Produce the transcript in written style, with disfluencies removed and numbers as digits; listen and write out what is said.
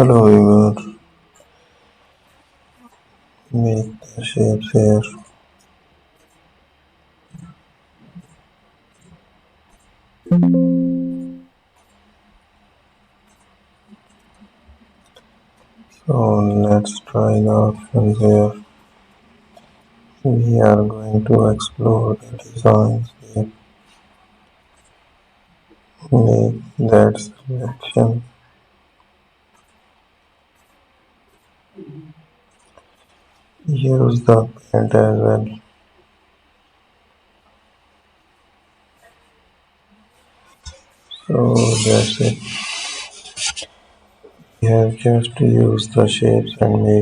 Hello viewer, make the shapes here. So let's try the options here. We are going to explore the designs here. Make that selection. Use the paint as well. So that's it. We have just used the shapes and make